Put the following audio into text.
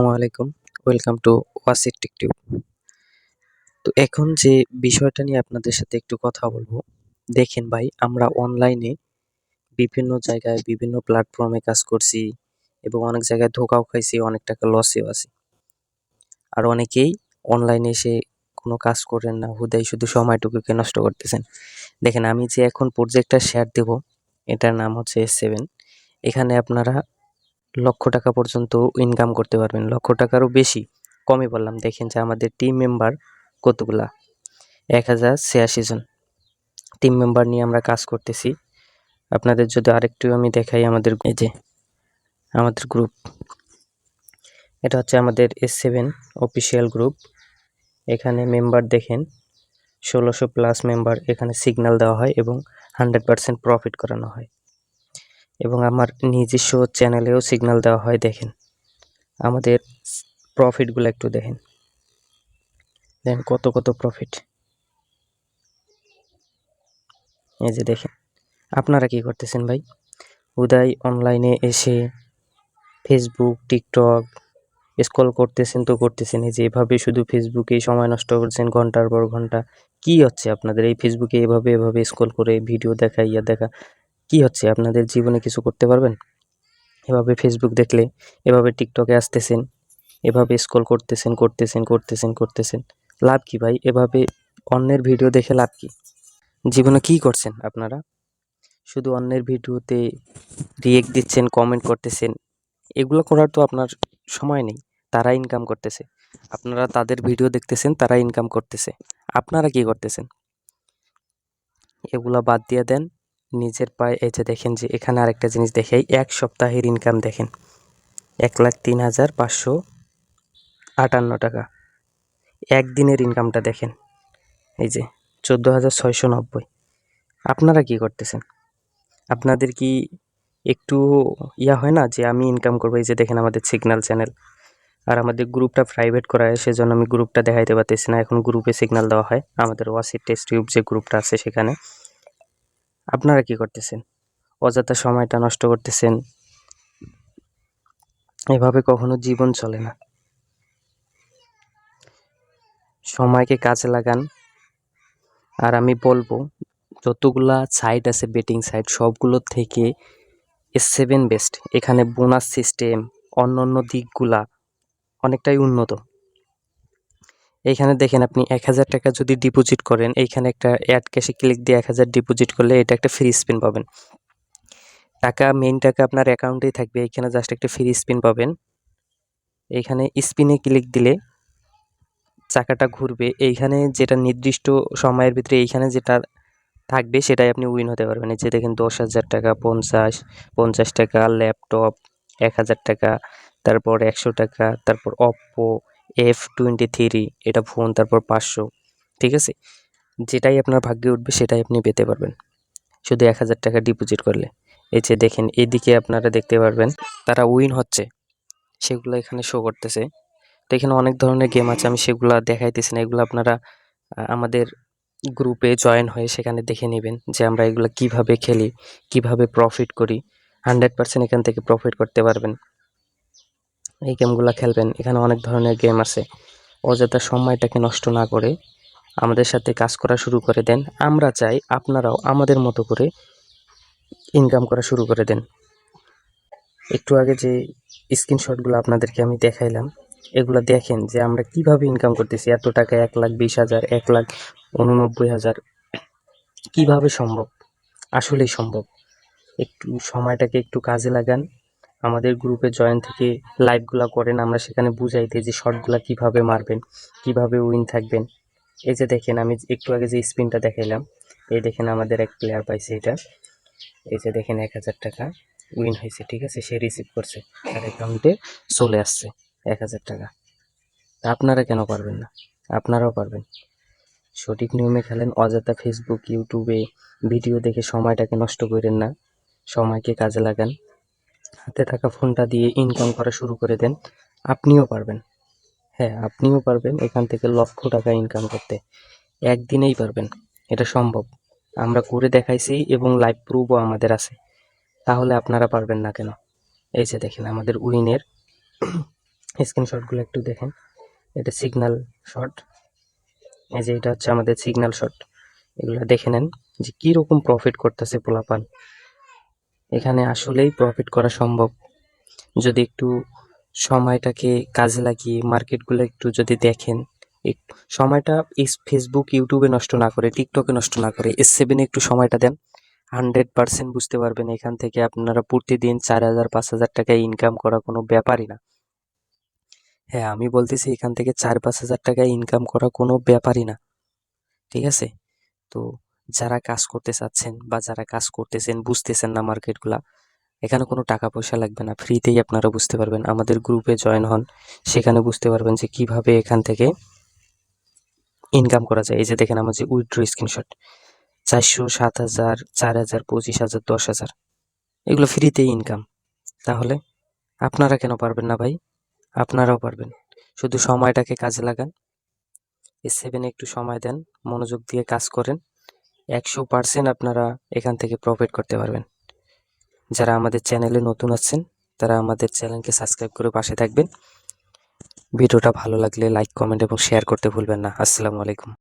আসসালামু আলাইকুম। Welcome to ওয়াসির টিকটিউব। তো এখন যে বিষয়টা নিয়ে আপনাদের সাথে একটু কথা বলবো। দেখেন ভাই, আমরা অনলাইনে বিভিন্ন জায়গায় বিভিন্ন প্ল্যাটফর্মে কাজ করছি এবং অনেক জায়গায় ধোঁকাও খাইছি, অনেক টাকা লসেও আছি। আর অনেকেই অনলাইনে এসে কোনো কাজ করেন না, হুদাই শুধু সময়টুকুকে নষ্ট করতেছেন। দেখেন, আমি যে এখন প্রজেক্টটা শেয়ার দেব, এটার নাম হচ্ছে S7। এখানে আপনারা লক্ষ টাকা পর্যন্ত ইনকাম করতে পারবেন, লক্ষ টাকারও বেশি। কমই বললাম। দেখেন যে আমাদের টিম মেম্বার কতগুলা, 1086 জন টিম মেম্বার নিয়ে আমরা কাজ করতেছি। আপনাদের যদি আরেকটু আমি দেখাই, আমাদের এই যে আমাদের গ্রুপ, এটা হচ্ছে আমাদের S7 অফিসিয়াল গ্রুপ। এখানে মেম্বার দেখেন 1600+ মেম্বার। এখানে সিগন্যাল দেওয়া হয় এবং 100% প্রফিট করানো হয়, এবং আমার নিজস্ব চ্যানেলেও সিগন্যাল দেওয়া হয়। দেখেন আমাদের প্রফিটগুলো একটু দেখেন কত কত প্রফিট। এই যে দেখেন, আপনারা কি করতেছেন ভাই? হুদাই অনলাইনে এসে ফেসবুক, টিকটক স্ক্রল করতেছেন তো করতেছেন। এই যে এভাবে শুধু ফেসবুকেই সময় নষ্ট করছেন ঘন্টার পর ঘন্টা। কি হচ্ছে আপনাদের এই ফেসবুকে এভাবে এভাবে স্ক্রল করে ভিডিও দেখা, ইয়া দেখা? কি হচ্ছে? আপনাদের জীবনে কিছু করতে পারবেন? এভাবে ফেসবুক দেখলে, এভাবে টিকটকে আসতেছেন, এভাবে স্ক্রল করতেছেন করতেছেন করতেছেন করতেছেন। লাভ কি ভাই? এভাবে অন্যের ভিডিও দেখে লাভ কি? জীবনে কি করছেন আপনারা? শুধু অন্যের ভিডিওতে রিয়েক্ট দিচ্ছেন, কমেন্ট করতেছেন। এগুলো করার তো আপনার সময় নেই। তারা ইনকাম করতেছে, আপনারা তাদের ভিডিও দেখতেছেন, তারা ইনকাম করতেছে। আপনারা কি করতেছেন? এগুলা বাদ দিয়ে দেন, নিজের পায়ে। এই যে দেখেন, যে এখানে আরেকটা জিনিস দেখাই, 1 সপ্তাহের ইনকাম দেখেন, 1,03,558 টাকা। একদিনের ইনকামটা দেখেন, এই যে 14,690। আপনারা কি করতেছেন? আপনাদের কি একটু হয় না যে আমি ইনকাম করবো? এই যে দেখেন আমাদের সিগন্যাল চ্যানেল, আর আমাদের গ্রুপটা প্রাইভেট করা হয়, সেজন্য আমি গ্রুপটা দেখাইতে পারতেছি না। এখন গ্রুপে সিগন্যাল দেওয়া হয়, আমাদের ওয়াসির টেস্ট টিউব যে গ্রুপটা আছে সেখানে। আপনারা কি করতেছেন? অযথা সময়টা নষ্ট করতেছেন। এভাবে কখনো জীবন চলে না। সময়কে কাজে লাগান। আর আমি বলবো, যতগুলা সাইট আছে বেটিং সাইট, সবগুলোর থেকে S7 বেস্ট। এখানে বোনাস সিস্টেম, অন্য দিকগুলা অনেকটাই উন্নত। এইখানে দেখেন, আপনি 1,000 টাকা যদি ডিপোজিট করেন, এইখানে একটা অ্যাড ক্যাশে ক্লিক দিয়ে 1,000 ডিপোজিট করলে এটা একটা ফ্রি স্পিন পাবেন। মেইন টাকা আপনার অ্যাকাউন্টেই থাকবে, এইখানে জাস্ট একটা ফ্রি স্পিন পাবেন। এইখানে স্পিনে ক্লিক দিলে চাকাটা ঘুরবে। এইখানে যেটা নির্দিষ্ট সময়ের ভিতরে এইখানে যেটা থাকবে সেটাই আপনি উইন হতে পারবেন। এই যে দেখেন 10,000 টাকা, 50 টাকা, ল্যাপটপ 1,000 টাকা, তারপর 100 টাকা, তারপর Oppo F23 এটা ফোন, তারপর 500। ঠিক আছে, যেটাই আপনার ভাগ্যে উঠবে সেটাই আপনি পেতে পারবেন শুধু 1,000 টাকা ডিপোজিট করলে। এই যে দেখেন, এদিকে আপনারা দেখতে পারবেন তারা উইন হচ্ছে, সেগুলো এখানে শো করতেছে। তো এখানে অনেক ধরনের গেম আছে, আমি সেগুলো দেখাইতেছি না। এগুলো আপনারা আমাদের গ্রুপে জয়েন হয়ে সেখানে দেখে নেবেন যে আমরা এগুলো কিভাবে খেলি, কিভাবে প্রফিট করি। 100% এখান থেকে প্রফিট করতে পারবেন। এই গেমগুলো খেলবেন, এখানে অনেক ধরনের গেম আছে। অযথা সময়টাকে নষ্ট না করে আমাদের সাথে কাজ করা শুরু করে দেন। আমরা চাই আপনারাও আমাদের মতো করে ইনকাম করা শুরু করে দেন। একটু আগে যে স্ক্রিনশটগুলো আপনাদেরকে আমি দেখাইলাম, এগুলো দেখেন যে আমরা কিভাবে ইনকাম করতেছি। এত টাকা, 1,20,000, 1,89,000 কিভাবে সম্ভব? আসলেই সম্ভব। একটু সময়টাকে একটু কাজে লাগান, আমাদের গ্রুপে জয়েন থেকে লাইভগুলো করেন, আমরা সেখানে বুঝাই দিই যে শটগুলো কিভাবে মারবেন, কিভাবে উইন থাকবেন। এই যে দেখেন, আমি একটু আগে যে স্পিনটা দেখাইলাম, এই দেখেন আমাদের এক প্লেয়ার পাইছে এটা। এই যে দেখেন 1,000 টাকা উইন হয়েছে। ঠিক আছে, সে রিসিভ করছে, তার অ্যাকাউন্টে চলে আসছে 1,000 টাকা। তা আপনারা কেন পারবেন না? আপনারাও পারবেন। সঠিক নিয়মে খেলেন, অযথা ফেসবুক, ইউটিউবে ভিডিও দেখে সময়টাকে নষ্ট করেন না। সময়কে কাজে লাগান, হাতে থাকা ফোনটা দিয়ে ইনকাম করা শুরু করে দেন। আপনিও পারবেন। হ্যাঁ, আপনিও পারবেন এখান থেকে লক্ষ টাকা ইনকাম করতে। একদিনেই পারবেন, এটা সম্ভব। আমরা করে দেখাইছি এবং লাইভ প্রুফও আমাদের আছে। তাহলে আপনারা পারবেন না কেন? এই যে দেখেন আমাদের উইনের স্ক্রিনশটগুলো একটু দেখেন। এটা সিগন্যাল শট, এই যে এটা হচ্ছে আমাদের সিগন্যাল শট। এগুলো দেখে নেন যে কীরকম প্রফিট করতেছে পোলাপান। এখানে আসলেই প্রফিট করা সম্ভব যদি একটু সময়টাকে কাজে লাগিয়ে মার্কেটগুলো একটু যদি দেখেন। সময়টা ফেসবুক ইউটিউবে নষ্ট না করে, টিকটকে নষ্ট না করে S7 একটু সময়টা দেন, 100% বুঝতে পারবেন এখান থেকে আপনারা প্রতিদিন 4,000 5,000 টাকা ইনকাম করা কোনো ব্যাপারই না। হ্যাঁ, আমি বলতেছি এখান থেকে 4-5 হাজার টাকা ইনকাম করা কোনো ব্যাপারই না, ঠিক আছে? তো যারা কাজ করতে চাচ্ছেন বা যারা কাজ করতেছেন, বুঝতেছেন না মার্কেটগুলা, এখানে কোনো টাকা পয়সা লাগবে না, ফ্রিতেই আপনারা বুঝতে পারবেন। আমাদের গ্রুপে জয়েন হন, সেখানে বুঝতে পারবেন যে কিভাবে এখান থেকে ইনকাম করা যায়। এই যে দেখেন আমার যে উইথড্র স্ক্রিনশট, 400, 7,000, 4,000, 25,000, 10,000, এগুলো ফ্রিতেই ইনকাম। তাহলে আপনারা কেন পারবেন না ভাই? আপনারাও পারবেন, শুধু সময়টাকে কাজে লাগান। S7 একটু সময় দেন, মনোযোগ দিয়ে কাজ করেন, 100% আপনারা এখান থেকে প্রফিট করতে পারবেন। যারা আমাদের চ্যানেলে নতুন আছেন তারা আমাদের চ্যানেলকে সাবস্ক্রাইব করে পাশে থাকবেন। ভিডিওটা ভালো লাগলে লাইক, কমেন্ট এবং শেয়ার করতে ভুলবেন না। আসসালামু আলাইকুম।